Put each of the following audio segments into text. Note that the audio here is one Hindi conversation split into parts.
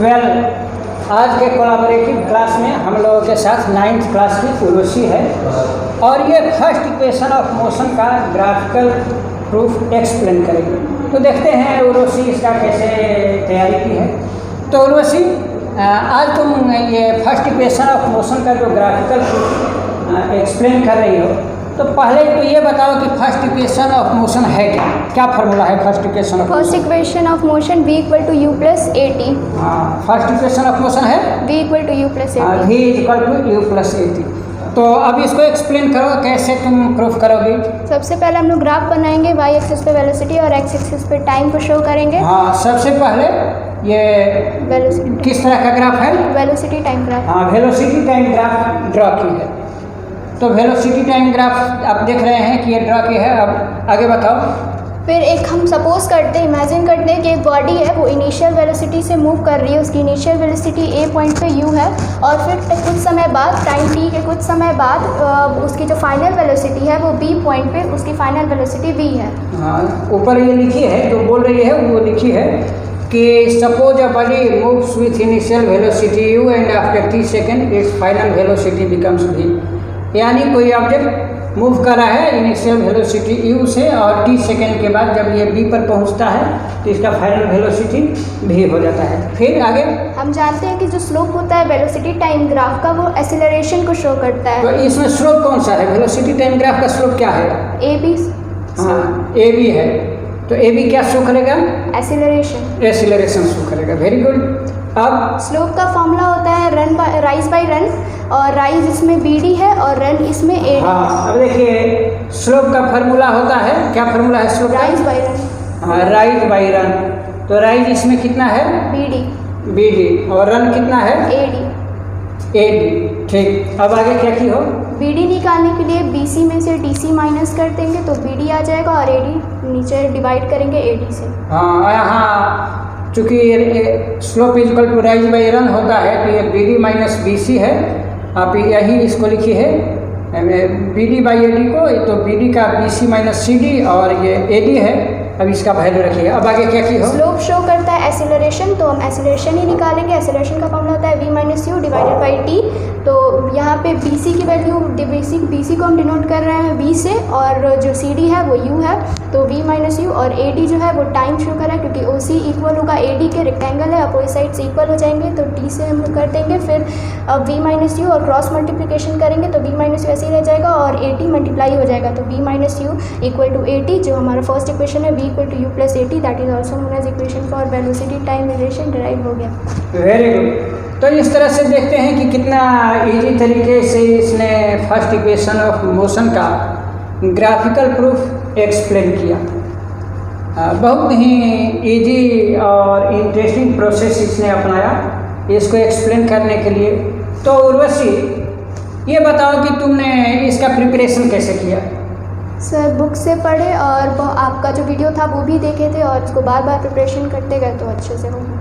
12 आज के कोलैबोरेटिव क्लास में हम लोगों के साथ 9th क्लास की उर्वशी है और ये फर्स्ट इक्वेशन ऑफ मोशन का ग्राफिकल प्रूफ एक्सप्लेन करेगी। तो देखते हैं उर्वशी इसका कैसे तैयारी की है। तो उर्वशी आज तुम ये फर्स्ट इक्वेशन ऑफ मोशन का जो ग्राफिकल प्रूफ एक्सप्लेन कर रही हो, तो पहले तो ये बताओ कि फर्स्ट इक्वेशन ऑफ मोशन है क्या? क्या फार्मूला है first equation of first equation of motion v equal to u plus a t. First equation of motion है v equal to u plus a t. v equal to u plus a t. तो अब इसको एक्सप्लेन करो, कैसे तुम प्रूफ करोगे? सबसे पहले हम लोग ग्राफ बनाएंगे, y एक्सिस पे वेलोसिटी और x एक्सिस पे टाइम को शो करेंगे। हाँ, सबसे पहले ये वेलोसिटी किस तरह का ग्राफ है? Velocity time graph. हाँ, वेलोसिटी टाइम ग्राफ ड्रॉ की है। तो वेलोसिटी टाइम ग्राफ आप देख रहे हैं कि ये ड्रॉ की है। अब आगे बताओ। फिर एक हम सपोज करते हैं, इमेजिन करते हैं कि एक बॉडी है, वो इनिशियल वेलोसिटी से मूव कर रही है, उसकी इनिशियल वेलोसिटी a पॉइंट पे u है और फिर कुछ समय बाद, टाइम t के कुछ समय बाद उसकी जो फाइनल वेलोसिटी है वो b पॉइंट पे उसकी फाइनल वेलोसिटी v है। हाँ, ऊपर ये लिखी है, जो बोल रही है वो लिखी है कि suppose a body moves with initial velocity u and after t second it's final velocity becomes v। यानी कोई ऑब्जेक्ट मूव कर रहा है इनिशियल वेलोसिटी u से और t सेकेंड के बाद जब ये b पर पहुंचता है तो इसका फाइनल वेलोसिटी v हो जाता है। फिर आगे हम जानते हैं कि जो स्लोप होता है वेलोसिटी टाइम ग्राफ का, वो एक्सीलरेशन को शो करता है। तो इसमें स्लोप कौन सा है? वेलोसिटी टाइम ग्राफ का स्लोप क्या है? ab। हाँ, ab है। तो ab क्या शो करेगा? एक्सीलरेशन शो करेगा। Very good. अब स्लोप का फॉर्मूला होता है राइज बाई रन, और राइज इसमें bd है और रन इसमें ad। हाँ, अब देखिए स्लोप का फार्मूला होता है, क्या फार्मूला है स्लोप का? Rise by run. हाँ, राइज बाई रन। तो राइज इसमें कितना है? bd और रन कितना है? ad। ठीक। अब आगे क्या की हो? bd निकालने के लिए bc में से dc माइनस कर देंगे तो bd आ जाएगा और ad नीचे डिवाइड करेंगे ad से। हाँ, यहाँ चूँकि slope equal to rise by run होता है तो ये bd माइनस bc है। आप यही इसको लिखी है bd बाई ad को, तो bd का bc माइनस cd और ये ad है। अब इसका वैल्यू रखिए। अब आगे क्या की हो? स्लोप शो करता है एक्सीलरेशन, तो हम एक्सीलरेशन ही निकालेंगे। एक्सीलरेशन का फॉर्मूला होता है v minus you divided by T. तो यहाँ पे bc की वैल्यू bc को हम डिनोट कर रहे हैं v से, और जो cd है वो u है, तो v माइनस यू और ad जो है वो टाइम शो कर रहा है क्योंकि oc इक्वल होगा ad के, रेक्टेंगल है, अपोजिट साइड्स इक्वल हो जाएंगे तो t से हम कर देंगे। फिर अब v माइनस यू और क्रॉस मल्टीप्लिकेशन करेंगे तो v माइनस यू ऐसे ही रह जाएगा और ad मल्टीप्लाई हो जाएगा। तो v minus u equal to ad, जो हमारा फर्स्ट इक्वेशन है v equal to u plus ad, that is also known as equation for velocity time relation, derive हो गया। Very good. तो इस तरह से देखते हैं कि कितना इजी तरीके से इसने फर्स्ट इक्वेशन ऑफ मोशन का ग्राफिकल प्रूफ एक्सप्लेन किया। बहुत ही इजी और इंटरेस्टिंग प्रोसेस इसने अपनाया इसको एक्सप्लेन करने के लिए। तो उर्वशी, ये बताओ कि तुमने इसका प्रिपरेशन कैसे किया? सर बुक से पढ़े और वो आपका जो वीडियो था वो भी देखे थे और उसको बार बार प्रिपरेशन करते गए तो अच्छे से हो गया।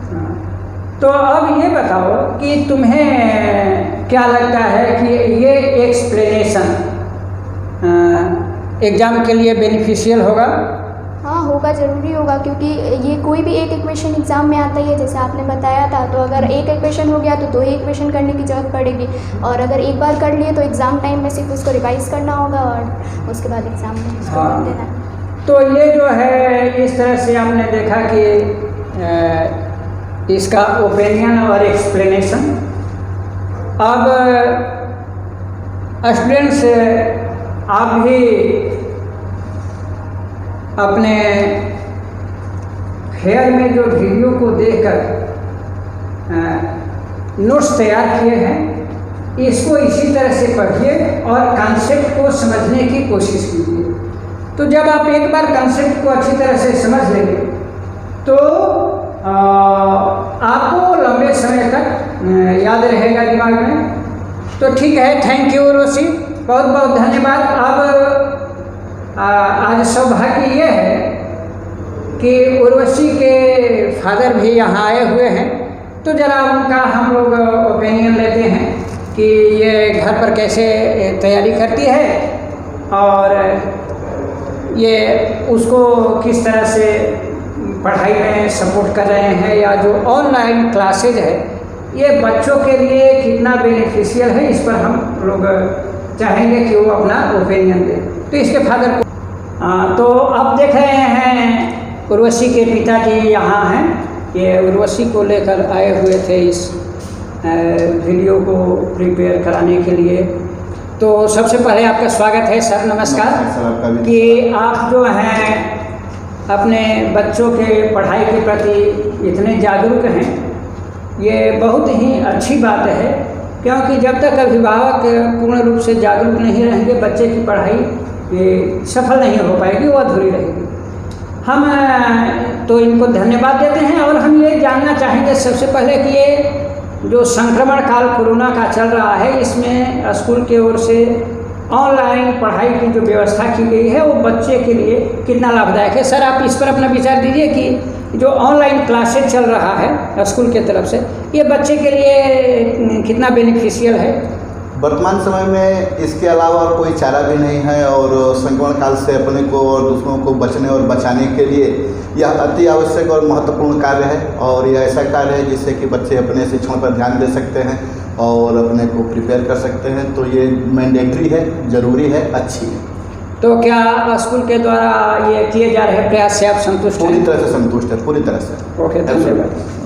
तो अब ये बताओ कि तुम्हें क्या लगता है कि ये एक्सप्लेनेशन एग्ज़ाम के लिए बेनिफिशियल होगा? हाँ, होगा, ज़रूरी होगा, क्योंकि ये कोई भी एक इक्वेशन एग्ज़ाम में आता ही है जैसे आपने बताया था। तो अगर एक इक्वेशन हो गया तो दो ही इक्वेशन करने की ज़रूरत पड़ेगी, और अगर एक बार कर लिए तो एग्ज़ाम टाइम में सिर्फ उसको रिवाइज़ करना होगा और उसके बाद एग्ज़ाम में उसको कर देना है। तो ये जो है इस तरह से हमने देखा कि इसका ओपिनियन और एक्सप्लेनेशन। अब स्टूडेंट्स, आप भी अपने फेयर में जो वीडियो को देखकर नोट्स तैयार किए हैं, इसको इसी तरह से पढ़िए और कॉन्सेप्ट को समझने की कोशिश कीजिए। तो जब आप एक बार कॉन्सेप्ट को अच्छी तरह से समझ लेंगे तो आपको लंबे समय तक याद रहेगा दिमाग में। तो ठीक है, थैंक यू उर्वशी, बहुत बहुत धन्यवाद। अब आज सौभाग्य ये है कि उर्वशी के फादर भी यहाँ आए हुए हैं, तो ज़रा उनका हम लोग ओपिनियन लेते हैं कि ये घर पर कैसे तैयारी करती है और ये उसको किस तरह से पढ़ाई में सपोर्ट कर रहे हैं या जो ऑनलाइन क्लासेज है ये बच्चों के लिए कितना बेनिफिशियल है, इस पर हम लोग चाहेंगे कि वो अपना ओपिनियन दें। तो इसके फादर को तो अब देख रहे हैं उर्वशी के पिताजी यहाँ हैं, ये उर्वशी को लेकर आए हुए थे इस वीडियो को प्रिपेयर कराने के लिए। तो सबसे पहले आपका स्वागत है सर, नमस्कार। कि आप जो हैं अपने बच्चों के पढ़ाई के प्रति इतने जागरूक हैं, ये बहुत ही अच्छी बात है, क्योंकि जब तक अभिभावक पूर्ण रूप से जागरूक नहीं रहेंगे बच्चे की पढ़ाई सफल नहीं हो पाएगी, वो अधूरी रहेगी। हम तो इनको धन्यवाद देते हैं और हम ये जानना चाहेंगे सबसे पहले कि ये जो संक्रमण काल कोरोना का चल रहा है, इसमें स्कूल की ओर से ऑनलाइन पढ़ाई की जो व्यवस्था की गई है वो बच्चे के लिए कितना लाभदायक है। सर आप इस पर अपना विचार दीजिए कि जो ऑनलाइन क्लासेज चल रहा है स्कूल के तरफ से, ये बच्चे के लिए कितना बेनिफिशियल है। वर्तमान समय में इसके अलावा कोई चारा भी नहीं है और संक्रमण काल से अपने को और दूसरों को बचने और बचाने के लिए यह अति आवश्यक और महत्वपूर्ण कार्य है। और यह ऐसा कार्य है जिससे कि बच्चे अपने शिक्षण पर ध्यान दे सकते हैं और अपने को प्रिपेयर कर सकते हैं। तो ये मैंडेटरी है, ज़रूरी है, अच्छी है। तो क्या स्कूल के द्वारा ये किए जा रहे प्रयास से आप संतुष्ट हैं? पूरी तरह से संतुष्ट है, पूरी तरह से। ओके, धन्यवाद।